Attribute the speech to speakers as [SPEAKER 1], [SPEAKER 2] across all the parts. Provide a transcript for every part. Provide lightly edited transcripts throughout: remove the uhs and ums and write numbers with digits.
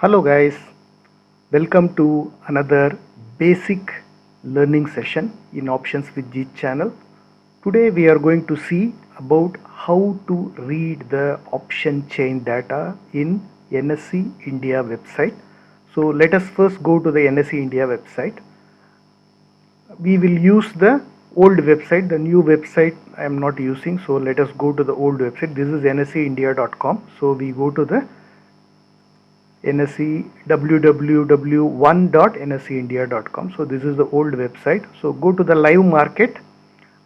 [SPEAKER 1] Hello guys, welcome to another basic learning session in Options with Jeet channel. Today we are going to see about how to read the option chain data in NSE India website. So let us first go to the NSE India website. We will use the old website, the new website I am not using, so let us go to the old website. This is nseindia.com. So we go to the NSE www.1.nseindia.com. So this is the old website. So go to the live market.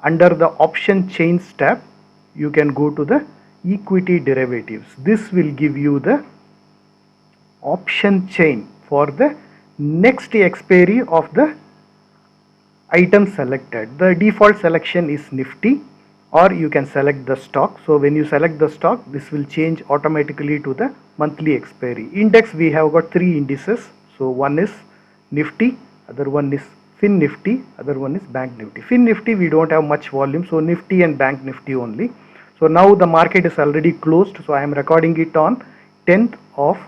[SPEAKER 1] Under the option chains tab, you can go to the equity derivatives. This will give you the option chain for the next expiry of the item selected. The default selection is Nifty, or you can select the stock. So when you select the stock, this will change automatically to the monthly expiry. Index, we have got three indices. So one is Nifty, other one is Fin Nifty, other one is Bank Nifty. Fin Nifty we don't have much volume, so Nifty and Bank Nifty only. So now the market is already closed, so I am recording it on 10th of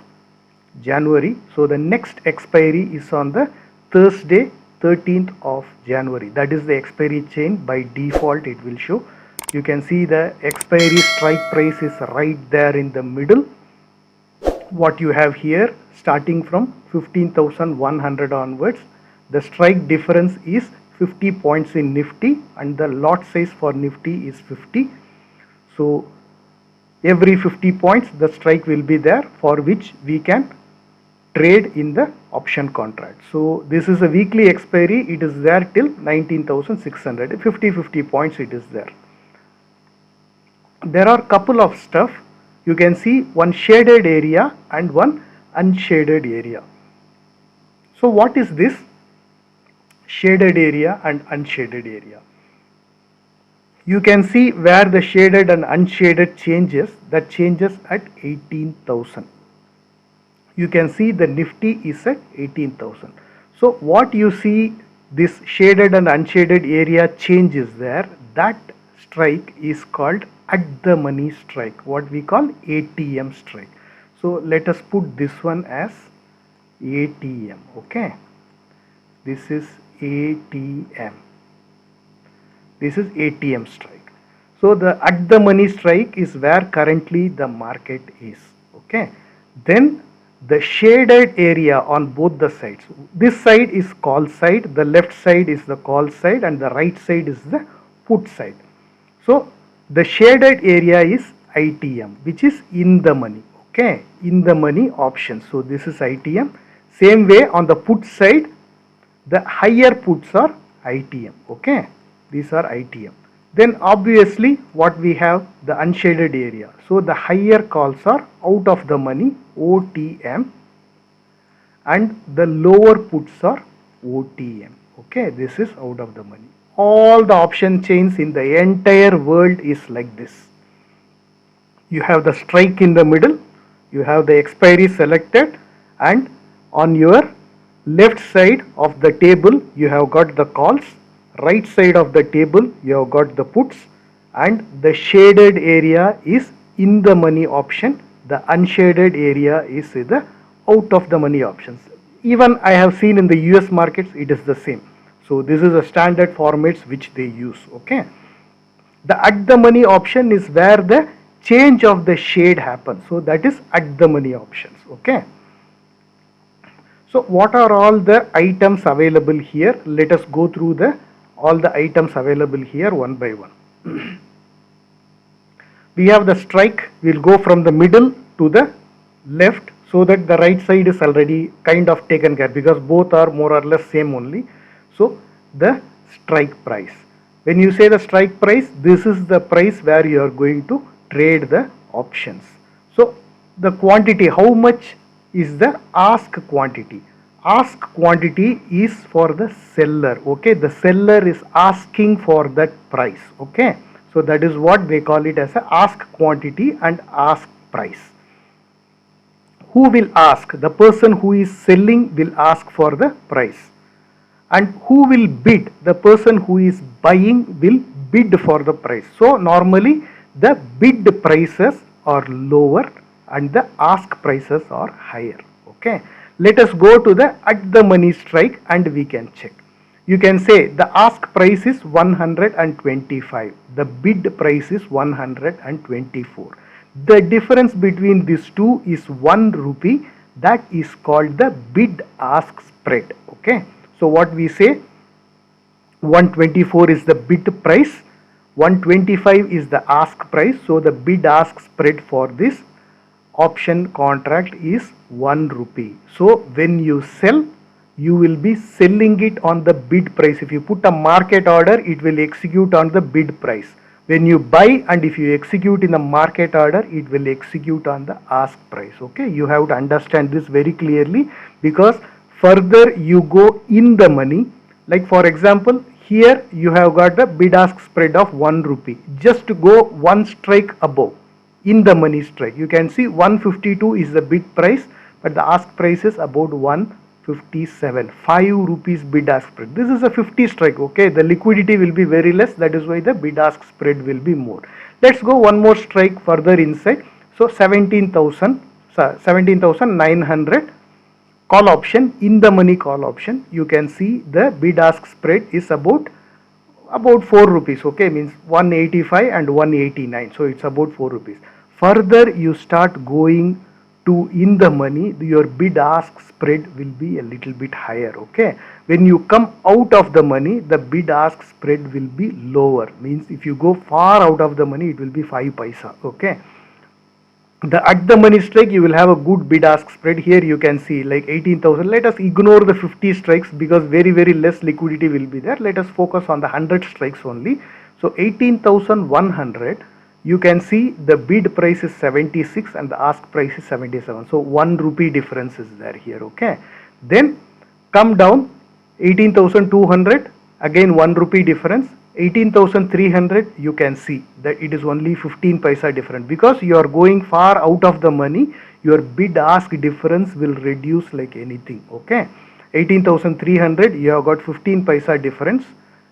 [SPEAKER 1] January. So the next expiry is on the Thursday 13th of January. That is the expiry chain. By default it will show. You can see the expiry strike price is right there in the middle. What you have here, starting from 15,100 onwards, the strike difference is 50 points in Nifty and the lot size for Nifty is 50. So every 50 points the strike will be there, for which we can trade in the option contract. So this is a weekly expiry. It is there till 19,600. 50 points it is there. There are couple of stuff. You can see one shaded area and one unshaded area. So what is this shaded area and unshaded area? You can see where the shaded and unshaded changes. That changes at 18,000. You can see the Nifty is at 18,000. So what you see, this shaded and unshaded area changes there, that strike is called at the money strike, what we call ATM strike. So let us put this one as ATM. Okay, this is ATM. This is ATM strike. So the at the money strike is where currently the market is. Okay, then the shaded area on both the sides. This side is call side, the left side is the call side, and the right side is the put side. So the shaded area is ITM, which is in the money. Okay, in the money option. So this is ITM. Same way on the put side, the higher puts are ITM. Okay, these are ITM. Then obviously what we have, the unshaded area. So the higher calls are out of the money, OTM, and the lower puts are OTM. Okay, this is out of the money. All the option chains in the entire world is like this. You have the strike in the middle, you have the expiry selected, and on your left side of the table you have got the calls, right side of the table you have got the puts, and the shaded area is in the money option, the unshaded area is the out of the money options. Even I have seen in the US markets it is the same. So this is a standard formats which they use. Okay, the at the money option is where the change of the shade happens. So that is at the money options. Okay, so what are all the items available here? Let us go through the all the items available here one by one. We have the strike. We'll go from the middle to the left, so that the right side is already kind of taken care, because both are more or less same only. So the strike price, when you say the strike price, this is the price where you are going to trade the options. So the quantity, how much is the ask quantity? Ask quantity is for the seller. Okay, the seller is asking for that price. Okay, so that is what they call it as a ask quantity and ask price. Who will ask? The person who is selling will ask for the price. And who will bid? The person who is buying will bid for the price. So normally the bid prices are lower and the ask prices are higher. Okay, let us go to the at the money strike and we can check. You can say the ask price is 125, the bid price is 124. The difference between these two is 1 rupee. That is called the bid ask spread. Okay, so what we say, 124 is the bid price, 125 is the ask price. So the bid ask spread for this option contract is 1 rupee. So when you sell, you will be selling it on the bid price. If you put a market order, it will execute on the bid price. When you buy and if you execute in the market order, it will execute on the ask price. Okay, you have to understand this very clearly, because further you go in the money, like for example, here you have got the bid ask spread of 1 rupee. Just to go one strike above in the money strike, you can see 152 is the bid price, but the ask price is about 157, 5 rupees bid ask spread. This is a 50 strike. Okay, the liquidity will be very less, that is why the bid ask spread will be more. Let's go one more strike further inside. So 17,900 call option, in the money call option. You can see the bid ask spread is about 4 rupees. Okay, means 185 and 189, so it's about 4 rupees. Further you start going to in the money, your bid ask spread will be a little bit higher. Okay, when you come out of the money, the bid ask spread will be lower, means if you go far out of the money, it will be 5 paisa. Okay, the at the money strike, you will have a good bid ask spread. Here you can see like 18,000. Let us ignore the 50 strikes because very less liquidity will be there. Let us focus on the 100 strikes only. So 18,100, you can see the bid price is 76 and the ask price is 77. So 1 rupee difference is there here. Okay, then come down 18,200, again 1 rupee difference. 18,300, you can see that it is only 15 paisa different, because you are going far out of the money, your bid ask difference will reduce like anything. Okay, 18,300, you have got 15 paisa difference.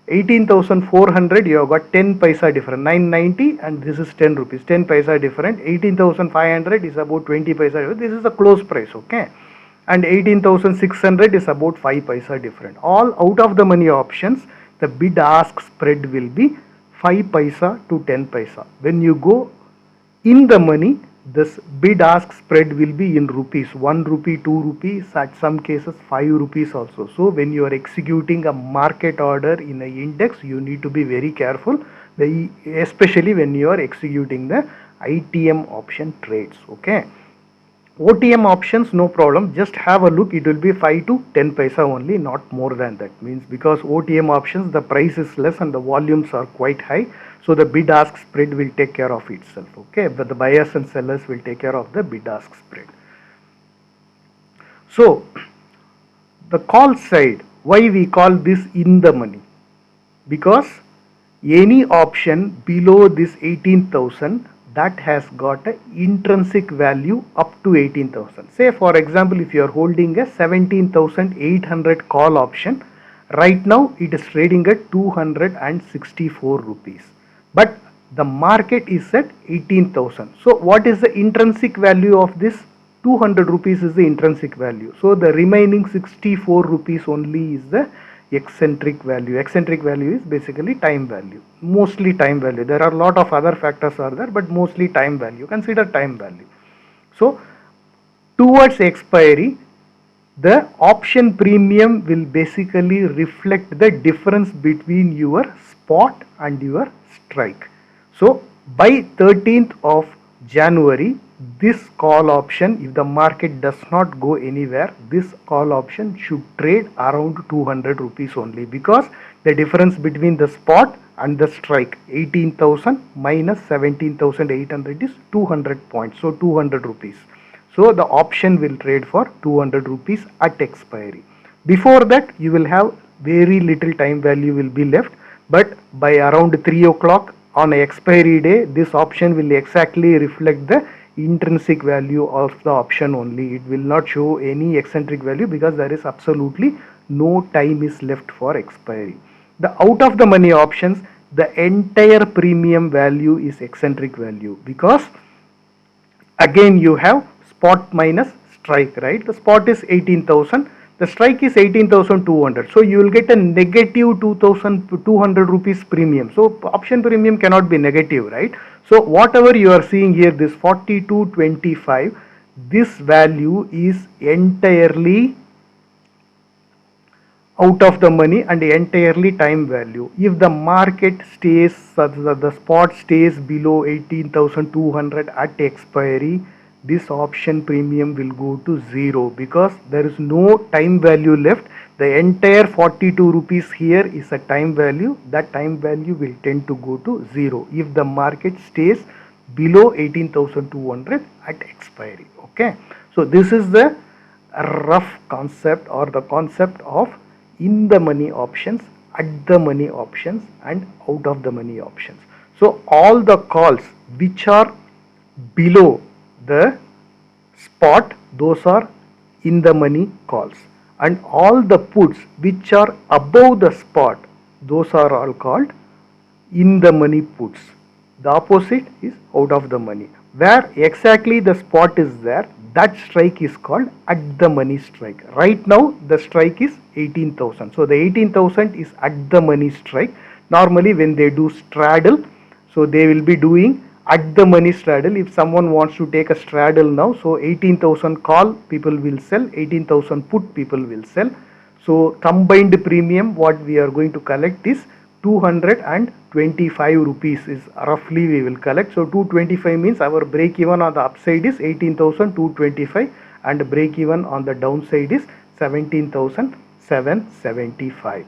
[SPEAKER 1] 18,400, you have got 10 paisa different, 990, and this is 10 rupees, 10 paisa different. 18,500 is about 20 paisa. This is a close price. Okay, and 18,600 is about 5 paisa different. All out of the money options, the bid ask spread will be 5 paisa to 10 paisa. When you go in the money, this bid ask spread will be in rupees, 1 rupee, 2 rupees, at some cases 5 rupees also. So when you are executing a market order in an index, you need to be very careful, especially when you are executing the ITM option trades. Okay, OTM options, no problem, just have a look, it will be 5 to 10 paisa only, not more than that. Means because OTM options, the price is less and the volumes are quite high, so the bid ask spread will take care of itself. Okay, but the buyers and sellers will take care of the bid ask spread. So the call side, why we call this in the money? Because any option below this 18,000, that has got an intrinsic value up to 18,000. Say for example, if you are holding a 17,800 call option, right now it is trading at 264 rupees, but the market is at 18,000. So what is the intrinsic value of this? 200 rupees is the intrinsic value. So the remaining 64 rupees only is the eccentric value. Eccentric value is basically time value, mostly time value. There are a lot of other factors are there, but mostly time value. Consider time value. So towards expiry, the option premium will basically reflect the difference between your spot and your strike. So by 13th of January, this call option, if the market does not go anywhere, this call option should trade around 200 rupees only, because the difference between the spot and the strike, 18,000 minus 17,800 is 200 points, so 200 rupees. So the option will trade for 200 rupees at expiry. Before that, you will have very little time value will be left, but by around 3 o'clock on expiry day, this option will exactly reflect the intrinsic value of the option only. It will not show any eccentric value, because there is absolutely no time is left for expiry. The out of the money options, the entire premium value is eccentric value, because again you have spot minus strike, right? The spot is 18,000, the strike is 18,200. So you will get a negative 2,200 rupees premium. So option premium cannot be negative, right? So whatever you are seeing here, this 42.25, this value is entirely out of the money and entirely time value. If the market stays, the spot stays below 18,200 at expiry, this option premium will go to zero because there is no time value left. The entire 42 rupees here is a time value. That time value will tend to go to zero if the market stays below 18,200 at expiry. Okay, so this is the rough concept or the concept of in the money options, at the money options and out of the money options. So all the calls which are below the spot, those are in the money calls, and all the puts which are above the spot, those are all called in the money puts. The opposite is out of the money. Where exactly the spot is there, that strike is called at the money strike. Right now the strike is 18,000. So the 18,000 is at the money strike. Normally when they do straddle, so they will be doing at the money straddle. If someone wants to take a straddle now, so 18,000 call people will sell, 18,000 put people will sell. So combined premium what we are going to collect is 225 rupees is roughly we will collect. So 225 means our break even on the upside is 18,225 and break even on the downside is 17,775.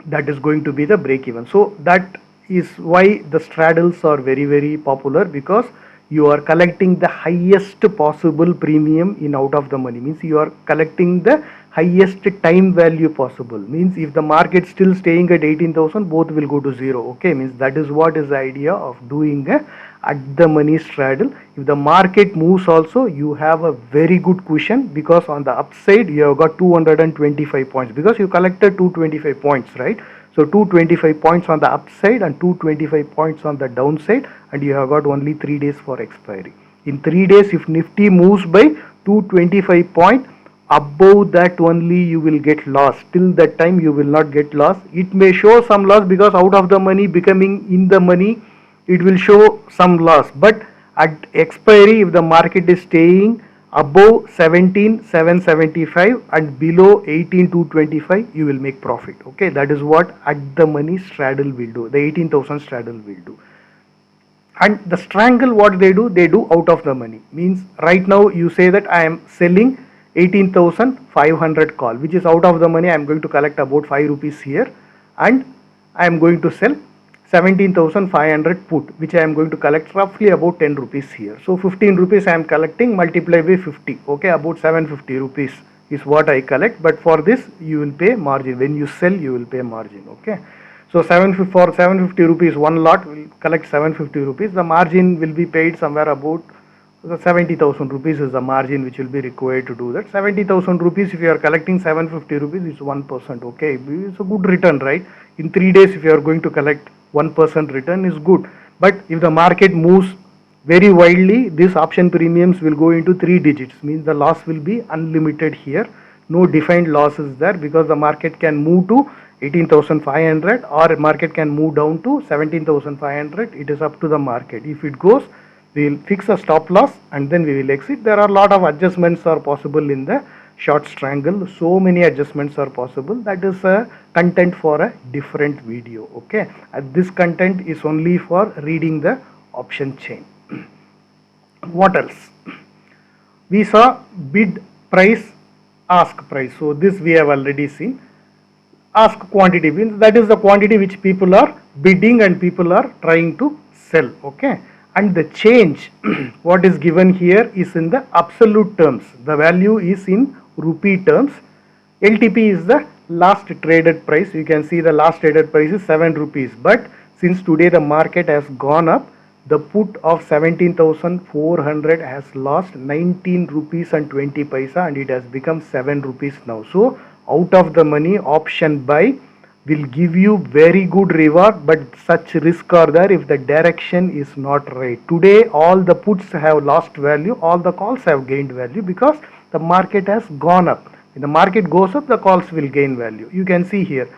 [SPEAKER 1] That is going to be the break even. So that is why the straddles are very popular, because you are collecting the highest possible premium in out of the money. Means you are collecting the highest time value possible. Means if the market still staying at 18,000, both will go to zero. Okay, means that is what is the idea of doing a at the money straddle. If the market moves also, you have a very good cushion, because on the upside you have got 225 points because you collected 225 points, right? So 225 points on the upside and 225 points on the downside, and you have got only 3 days for expiry. In 3 days, if Nifty moves by 225 points, above that only you will get loss. Till that time you will not get loss. It may show some loss because out of the money becoming in the money, it will show some loss. But at expiry, if the market is staying above 17,775 and below 18,225, you will make profit. Okay, that is what at the money straddle will do. The 18,000 straddle will do. And the strangle, what they do out of the money. Means right now you say that I am selling 18,500 call, which is out of the money. I am going to collect about 5 rupees here, and I am going to sell 17,500 put, which I am going to collect roughly about 10 rupees here. So 15 rupees I am collecting, multiply by 50. Okay, about 750 rupees is what I collect. But for this you will pay margin. When you sell, you will pay margin. Okay, so for 750 rupees one lot will collect 750 rupees. The margin will be paid somewhere about 70,000 rupees is the margin which will be required to do that. 70,000 rupees, if you are collecting 750 rupees, is 1%. Okay, it's a good return, right? In 3 days, if you are going to collect 1% return, is good. But if the market moves very wildly, these option premiums will go into 3 digits. Means the loss will be unlimited here. No defined loss is there, because the market can move to 18,500 or market can move down to 17,500. It is up to the market. If it goes, we will fix a stop loss and then we will exit. There are a lot of adjustments are possible in the short strangle. So many adjustments are possible. That is a content for a different video. Okay, and this content is only for reading the option chain. What else? We saw bid price, ask price. So this we have already seen. Ask quantity means that is the quantity which people are bidding and people are trying to sell. Okay, and the change what is given here is in the absolute terms. The value is in rupee terms. LTP is the last traded price. You can see the last traded price is 7 rupees. But since today the market has gone up, the put of 17,400 has lost 19 rupees and 20 paisa and it has become 7 rupees now. So out of the money option buy will give you very good reward, but such risk are there if the direction is not right. Today all the puts have lost value, all the calls have gained value because the market has gone up. When the market goes up, the calls will gain value. You can see here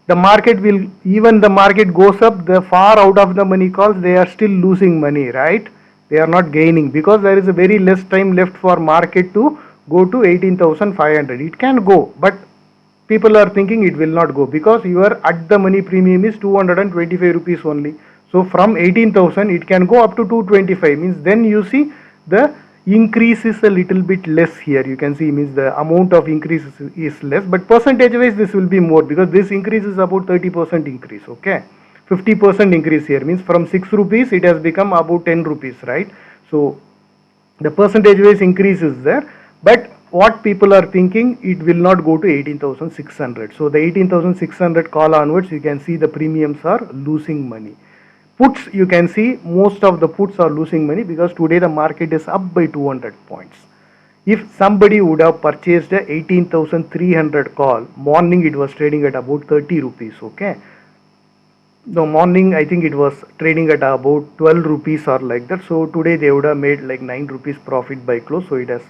[SPEAKER 1] the market will, even the market goes up, the far out of the money calls, they are still losing money, right? They are not gaining because there is a very less time left for market to go to 18,500. It can go, but people are thinking it will not go because your at the money premium is 225 rupees only. So from 18,000 it can go up to 225, means then you see the increase is a little bit less here. You can see means the amount of increase is less, but percentage wise this will be more because this increase is about 30% increase. Okay, 50% increase here means from 6 rupees it has become about 10 rupees, right? So the percentage wise increase is there, but what people are thinking, it will not go to 18,600. So the 18,600 call onwards, you can see the premiums are losing money. Puts, you can see most of the puts are losing money because today the market is up by 200 points. If somebody would have purchased a 18,300 call, morning it was trading at about 30 rupees, okay? The morning I think it was trading at about 12 rupees or like that. So today they would have made like 9 rupees profit by close. So it has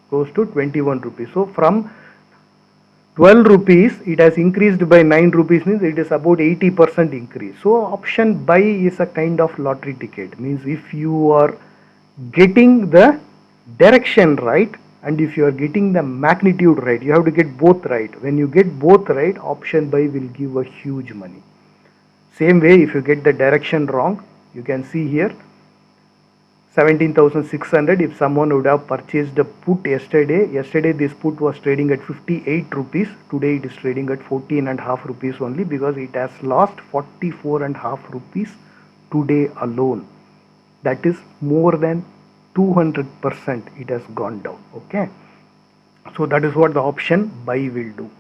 [SPEAKER 1] close to 21 rupees. So from 12 rupees it has increased by 9 rupees, means it is about 80% increase. So option buy is a kind of lottery ticket, means if you are getting the direction right and if you are getting the magnitude right, you have to get both right. When you get both right, option buy will give a huge money. Same way, if you get the direction wrong, you can see here 17,600. If someone would have purchased a put yesterday this put was trading at 58 rupees. Today it is trading at 14.5 rupees only because it has lost 44.5 rupees today alone. That is more than 200% it has gone down. Okay, so that is what the option buy will do.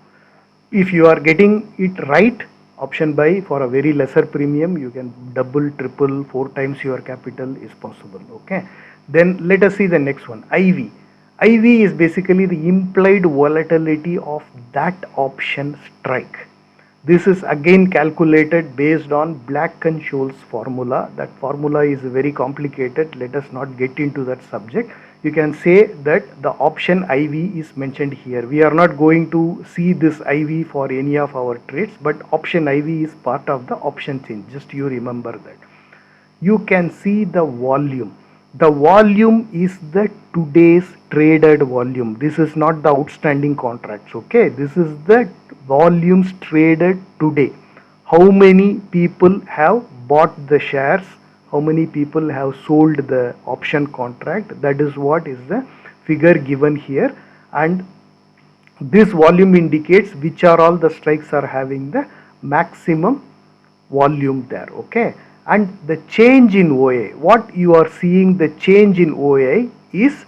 [SPEAKER 1] If you are getting it right, option buy for a very lesser premium, you can double, triple, 4 times your capital is possible. Okay, then let us see the next one, IV. IV is basically the implied volatility of that option strike. This is again calculated based on Black-Scholes formula. That formula is very complicated. Let us not get into that subject. You can say that the option IV is mentioned here. We are not going to see this IV for any of our trades, but option IV is part of the option chain. Just you remember that. You can see the volume. The volume is the today's traded volume. This is not the outstanding contracts. Okay, this is the volumes traded today. How many people have bought the shares? How many people have sold the option contract? That is what is the figure given here, and this volume indicates which are all the strikes are having the maximum volume there. Okay, and the change in OA, what you are seeing, the change in OA is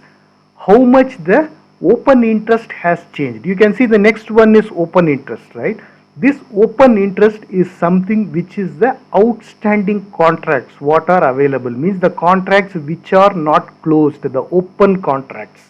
[SPEAKER 1] how much the open interest has changed. You can see the next one is open interest, right? This open interest is something which is the outstanding contracts what are available, means the contracts which are not closed, the open contracts.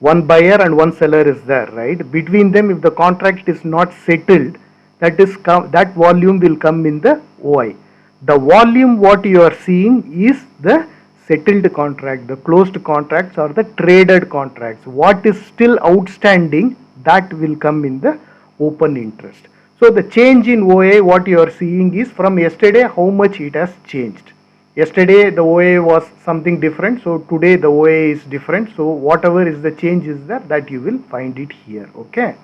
[SPEAKER 1] One buyer and one seller is there, right? Between them, if the contract is not settled, that volume will come in the OI. The volume what you are seeing is the settled contract, the closed contracts or the traded contracts. What is still outstanding, that will come in the open interest. So the change in OA what you are seeing is from yesterday how much it has changed. Yesterday the OA was something different, so today the OA is different. So whatever is the change is there, that you will find it here. Okay,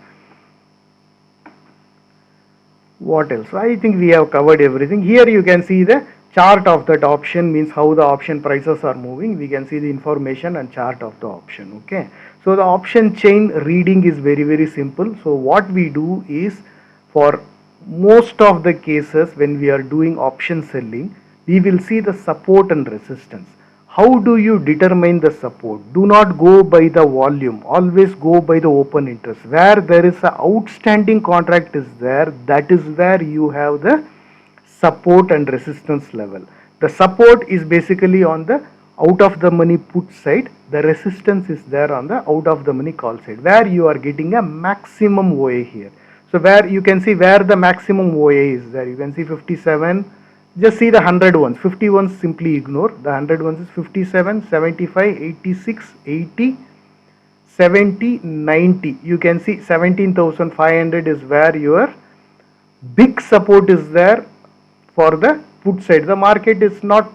[SPEAKER 1] what else? I think we have covered everything. Here you can see the chart of that option, means how the option prices are moving. We can see the information and chart of the option. Okay, so the option chain reading is very simple. So what we do is, for most of the cases when we are doing option selling, we will see the support and resistance. How do you determine the support? Do not go by the volume, always go by the open interest. Where there is an outstanding contract is there, that is where you have the support and resistance level. The support is basically on the out of the money put side, the resistance is there on the out of the money call side, where you are getting a maximum OA here. So where you can see where the maximum OA is there. You can see 57. Just see the 100 ones. 50 ones simply ignore. The 100 ones is 57, 75, 86, 80, 70, 90. You can see 17,500 is where your big support is there for the put side. The market is not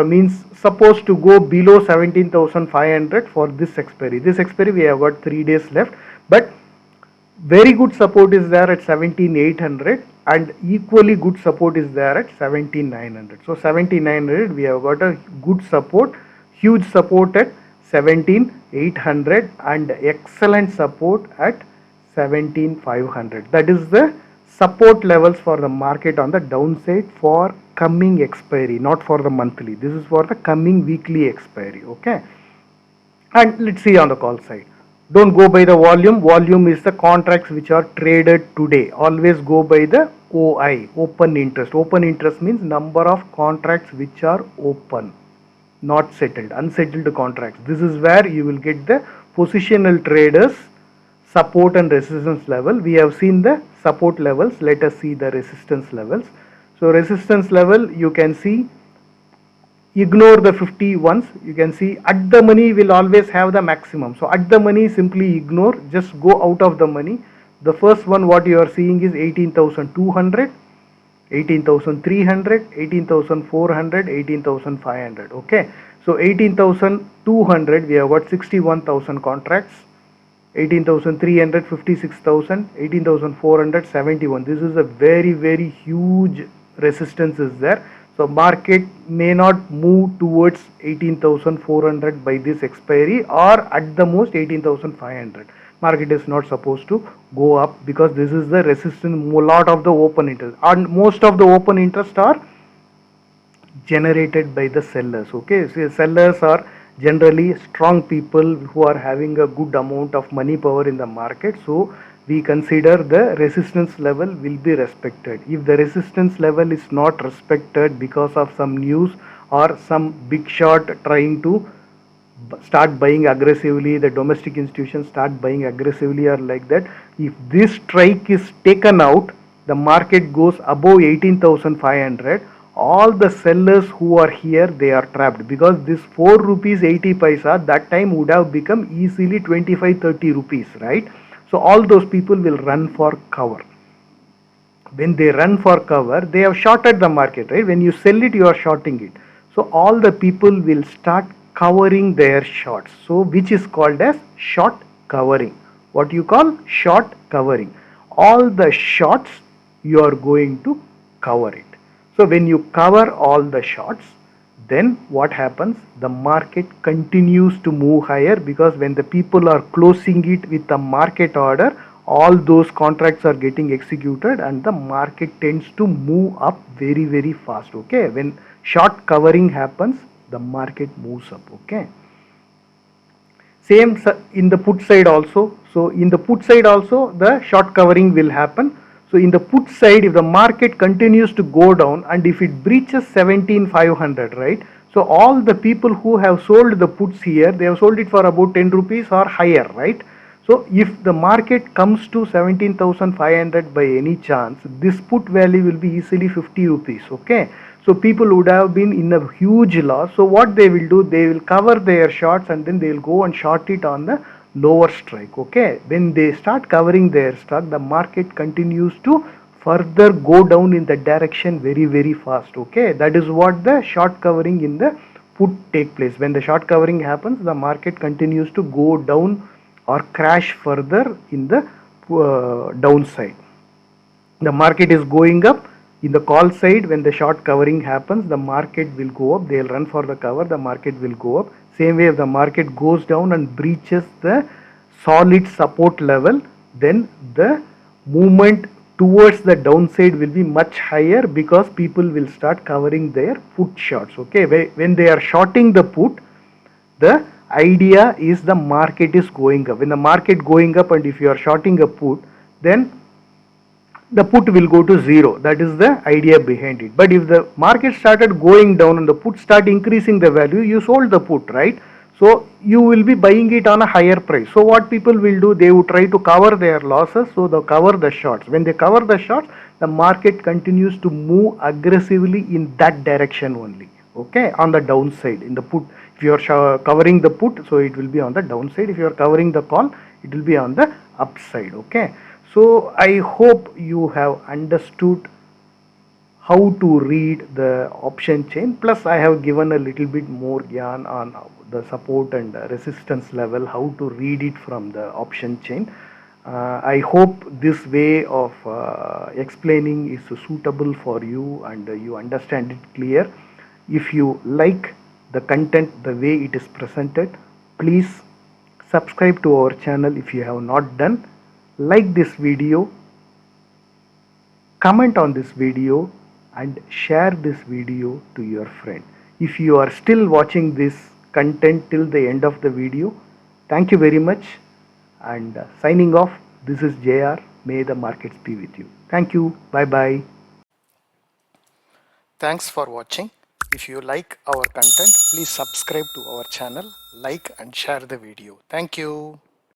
[SPEAKER 1] means supposed to go below 17,500 for this expiry. This expiry we have got 3 days left, but very good support is there at 17,800 and equally good support is there at 17,900. So 17,900 we have got a good support, huge support at 17,800 and excellent support at 17,500. That is the support levels for the market on the downside for coming expiry, not for the monthly. This is for the coming weekly expiry. Okay, and let's see on the call side. Don't go by the volume. Volume is the contracts which are traded today. Always go by the OI, open interest. Open interest means number of contracts which are open, not settled, unsettled contracts. This is where you will get the positional traders support and resistance level. We have seen the support levels. Let us see the resistance levels. So resistance level, you can see, ignore the 50 ones. You can see at the money will always have the maximum. So at the money simply ignore, just go out of the money. The first one what you are seeing is 18,200, 18,300, 18,400, 18,500. Okay, so 18,200 we have got 61,000 contracts, 18,300 56,000, 18,400 71. This is a very huge resistance is there. So market may not move towards 18,400 by this expiry, or at the most 18,500. Market is not supposed to go up because this is the resistance. Lot of the open interest and most of the open interest are generated by the sellers. Okay, so sellers are generally strong people who are having a good amount of money power in the market. So we consider the resistance level will be respected. If the resistance level is not respected because of some news or some big shot trying to start buying aggressively, the domestic institutions start buying aggressively or like that, if this strike is taken out, the market goes above 18,500, all the sellers who are here, they are trapped, because this 4 rupees 80 paisa that time would have become easily 25-30 rupees, right? So all those people will run for cover. When they run for cover, they have shorted the market, right? When you sell it, you are shorting it. So all the people will start covering their shorts. So which is called as short covering. What you call short covering. All the shorts you are going to cover it. So when you cover all the shorts, then what happens? The market continues to move higher, because when the people are closing it with a market order, all those contracts are getting executed and the market tends to move up very fast. Okay, when short covering happens, the market moves up. Okay, same in the put side also. So in the put side also the short covering will happen. So in the put side, if the market continues to go down and if it breaches 17,500, right? So all the people who have sold the puts here, they have sold it for about 10 rupees or higher, right? So if the market comes to 17,500 by any chance, this put value will be easily 50 rupees. Okay. So people would have been in a huge loss. So what they will do, they will cover their shorts and then they will go and short it on the lower strike. Okay, when they start covering their stock, the market continues to further go down in the direction very fast. Okay, that is what the short covering in the put take place. When the short covering happens, the market continues to go down or crash further in the downside. The market is going up. In the call side, when the short covering happens, the market will go up. They will run for the cover, the market will go up. Same way, if the market goes down and breaches the solid support level, then the movement towards the downside will be much higher, because people will start covering their put shorts. Okay, when they are shorting the put, the idea is the market is going up. When the market going up and if you are shorting a put, then the put will go to zero. That is the idea behind it. But if the market started going down and the put start increasing the value, you sold the put, right? So you will be buying it on a higher price. So what people will do, they would try to cover their losses, so they cover the shorts. When they cover the shorts, the market continues to move aggressively in that direction only. Okay, on the downside in the put. If you are covering the put, so it will be on the downside. If you are covering the call, it will be on the upside. Okay, so I hope you have understood how to read the option chain, plus I have given a little bit more gyan on the support and resistance level, how to read it from the option chain. I hope this way of explaining is suitable for you and you understand it clear. If you like the content the way it is presented, please subscribe to our channel if you have not done, like this video, comment on this video and share this video to your friend. If you are still watching this content till the end of the video, thank you very much, and signing off, this is JR. May the markets be with you. Thank you. Bye bye. Thanks for watching. If you like our content, please subscribe to our channel, like and share the video. Thank you.